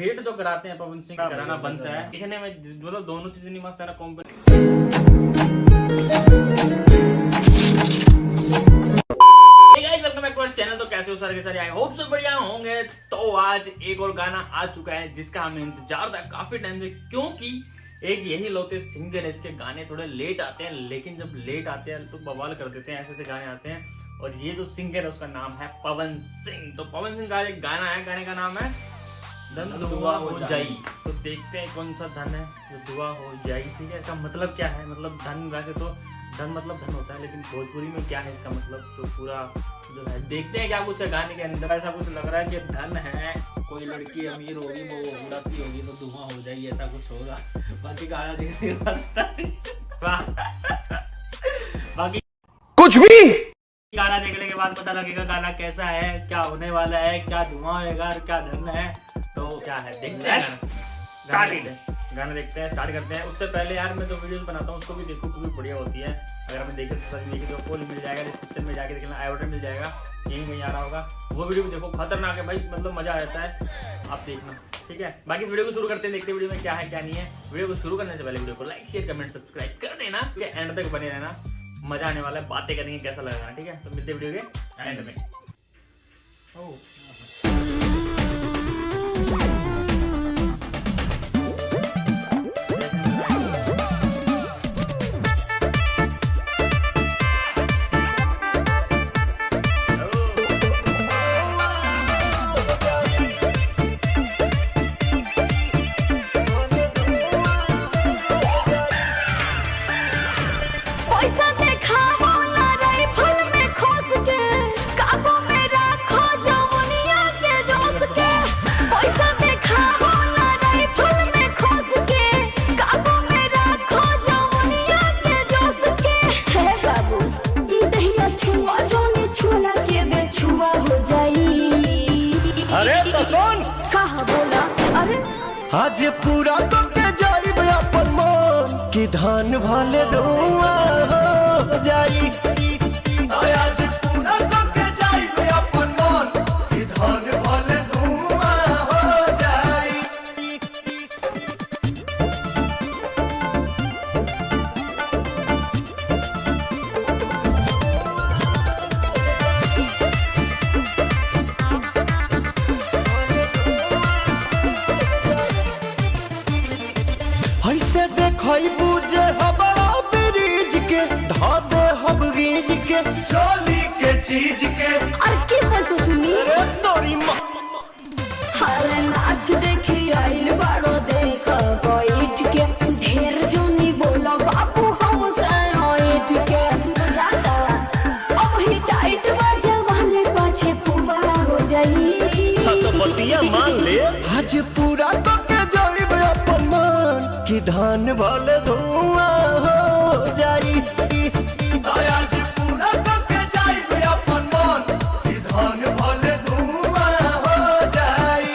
Wait जो कराते हैं पवन सिंह कराना बनता है, दिखने में मतलब दोनों चीजें नहीं मस्त है ना कॉम्बिनेशन। चैनल तो कैसे हो सारे के सारे, आई होप सब बढ़िया होंगे। तो आज एक और गाना आ चुका है जिसका हमें इंतजार था काफी टाइम से, क्योंकि एक यही लौते सिंगर है, इसके गाने थोड़े लेट आते हैं, लेकिन जब लेट आते हैं तो बवाल कर देते हैं, ऐसे ऐसे गाने आते हैं। और ये जो सिंगर है उसका नाम है पवन सिंह। तो पवन सिंह का एक गाना है, गाने का नाम है धन दुआ हो जाई। तो देखते हैं कौन सा धन है जो दुआ हो जाई। ठीक है, इसका मतलब क्या है? मतलब धन, वैसे तो धन मतलब धन होता है, लेकिन भोजपुरी में क्या है इसका मतलब, तो पूरा जो है देखते हैं क्या कुछ है गाने के अंदर। ऐसा कुछ लग रहा है कि धन है, कोई लड़की अमीर होगी, वो उड़ाती होगी तो धुआं हो जाएगी, ऐसा कुछ होगा। बाकी गाना देखने बाकी कुछ भी गाना देखने के बाद पता लगेगा गाना कैसा है, क्या होने वाला है, क्या धुआं होगा, क्या धन है, तो क्या है देखते हैं। गाना देखते हैं, स्टार्ट करते हैं। उससे पहले यार मैं जो वीडियोस बनाता हूँ उसको भी देखो, क्योंकि बढ़िया होती है। अगर हमें देखे तो फुल मिल जाएगा, डिस्क्रिप्शन में जाके देखना, आई बटन मिल जाएगा, यहीं कहीं आ रहा होगा। वो वीडियो भी देखो, खतरनाक है भाई, मतलब मजा आ जाता है, आप देखना। ठीक है, बाकी इस वीडियो को शुरू करते हैं, देखते हैं वीडियो में क्या है क्या नहीं है। वीडियो को शुरू करने से पहले वीडियो को लाइक शेयर कमेंट सब्सक्राइब कर देना, ठीक है, एंड तक बने रहना, मजा आने वाला है, बातें करेंगे कैसा लग रहा है। ठीक है, तो मिलते वीडियो के एंड में। अरे तो सुन कहा बोला, अरे आज पूरा तो के जाई अपन मन की धान भले धुआ हो जाई। आज पूरा तो के जाई अपन मन की धान भले धुआ हो जाई। ऐसे देखई बुझे हबड़ा ब्रिज के धा दे हब गीज के चोली के चीज के। अरे के बोलছো তুমি? अरे तोरी माँ अरे नाच देखी आइल बारो देख बैठ के, ढेर जोनी बोलो बाबू हम साइट के बुझाता। अब ही टाइट बजा वाले पाछे पुबा हो जाई। तो बतिया मान ले, आज पूरा तो के जाई अपन मन की धान भले धुआं हो जाई। आज पूरा तो के जाई अपन मन की धान भले धुआं हो जाई।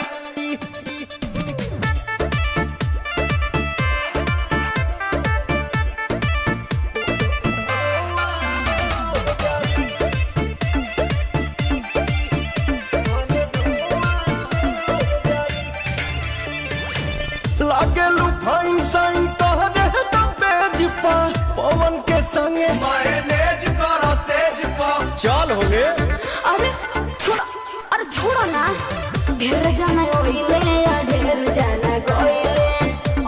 लागे लुफाइन साइन तहरे तो पेज पा पवन के संगे मैनेज करो सेज पा चल होगे। अरे छोड़ा, अरे छोड़ा ना। ढेर जाना कोइले या ढेर जाना कोइले,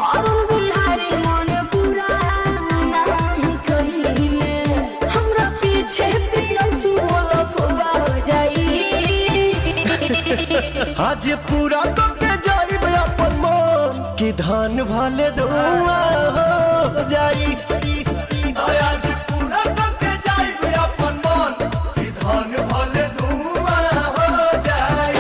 और उन बिहारी मन पूरा नहीं कहिले। हमरा पीछे प्रियंसु बोलो फुगा हो जाई। आज पूरा तो के जाई अपन मन की धान भले धुआं हो जाई। आज पूरा तो के जाई अपन मन की धान भले धुआं हो जाई।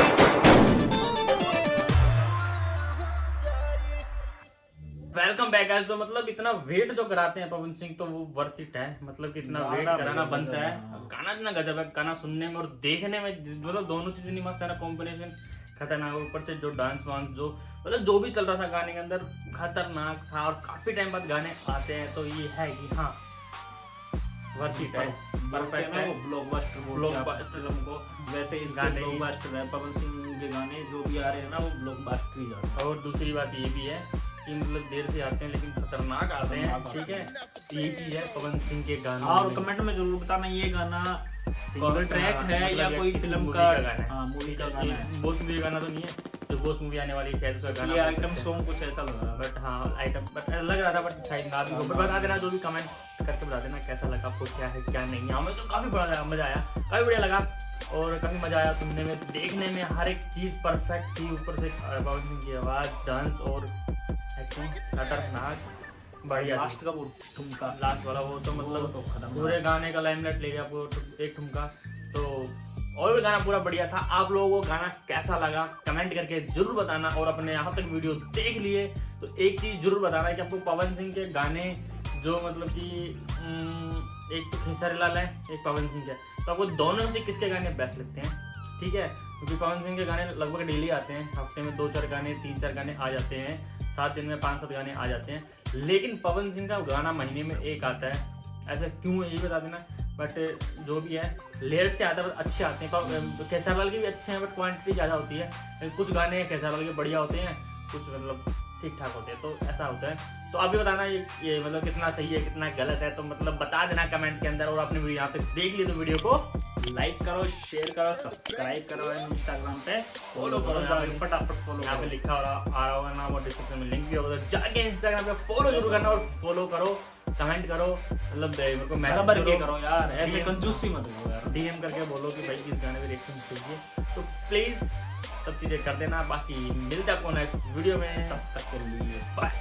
Welcome back guys. तो मतलब इतना वेट जो कराते हैं पवन सिंह, तो वो वर्थ इट है, मतलब कि इतना वेट कराना बनता है। गाना इतना गजब है, गाना सुनने में और देखने में, मतलब दोनों चीजें नहीं मस्त है ना, कॉम्बिनेशन खतरनाक। ऊपर से जो डांस वांस जो मतलब जो भी चल रहा था गाने के अंदर खतरनाक था। और काफी टाइम बाद गाने आते हैं तो ये है कि हाँ वर्थ इट है, परफेक्ट है। ब्लॉकबस्टर फिल्म को, वैसे इसके गाने ब्लॉकबस्टर है, पवन सिंह के गाने जो भी आ रहे हैं ना वो ब्लॉकबस्टर ही जाते और दूसरी बात ये भी है कि मतलब देर से आते हैं लेकिन खतरनाक आते हैं, ठीक है। यही चीज है पवन सिंह के गाने। हैं। और कमेंट में जरूर बताना ये गाना सिंगल ट्रैक है मतलब या ये कोई किसी फिल्म मूवी का गाना है। हाँ मूवी का गाना है। बोस मूवी का गाना तो नहीं है, जो बोस मूवी आने वाली है शायद उसका गाना ये हो आइटम सकता है। सॉन्ग कुछ ऐसा लग रहा है। बट हाँ आइटम बट लग रहा था, बट शायद ना भी हो। बट बता देना, जो भी कमेंट करके बता देना कैसा लगा आपको, क्या है क्या नहीं है। हमें तो काफी बड़ा मजा आया, काफी बढ़िया लगा और काफी मजा आया सुनने में, देखने में, हर एक चीज परफेक्ट थी। ऊपर से पवन सिंह की आवाज, डांस और एक्टिंग खतरनाक बढ़िया। लास्ट का वो ठुमका, लास्ट वाला वो तो मतलब तो खत्म पूरे गाने का लाइमलाइट ले गया वो एक ठुमका। तो और भी गाना पूरा बढ़िया था। आप लोगों को गाना कैसा लगा कमेंट करके जरूर बताना। और अपने यहाँ तक वीडियो देख लिए तो एक चीज जरूर बताना कि आपको पवन सिंह के गाने जो मतलब कि एक तो खेसारी लाल है, एक पवन सिंह है, तो आपको दोनों में से किसके गाने बेस्ट लगते हैं, ठीक है। क्योंकि पवन सिंह के गाने लगभग डेली आते हैं, हफ्ते में 2-4 गाने 3-4 गाने आ जाते हैं, 7 दिन में 5-7 गाने आ जाते हैं। लेकिन पवन सिंह का गाना महीने में एक आता है, ऐसा क्यों है ये बता देना। बट जो भी है लेट से आता है, बट अच्छे आते हैं। खेसारी लाल के भी अच्छे हैं बट क्वांटिटी ज़्यादा होती है। कुछ गाने खेसारी लाल के बढ़िया होते हैं, कुछ मतलब ठीक ठाक होते हैं, तो ऐसा होता है। तो आप भी बताना ये मतलब कितना सही है कितना गलत है, तो मतलब बता देना कमेंट के अंदर। और आपने वीडियो यहाँ तक देख ली तो वीडियो को लाइक करो, शेयर करो, सब्सक्राइब करो, इंस्टाग्राम पे फॉलो करो, जाके फटाफट फॉलो यहाँ पे करो। लिखा आ रहा होगा नाम और डिस्क्रिप्शन में लिंक भी होगा, तो जाके इंस्टाग्राम पे फॉलो जरूर करना और फॉलो करो, कमेंट करो, मतलब मेरे को बराबर के मैसेज करो यार, ऐसे DM कंजूसी मत करो यार। DM करके बोलो कि भाई इस गाने पे रिएक्शन चाहिए, तो प्लीज सब चीजें कर देना। बाकी मिलता है आपको नेक्स्ट वीडियो में, तब तक के लिए बाय।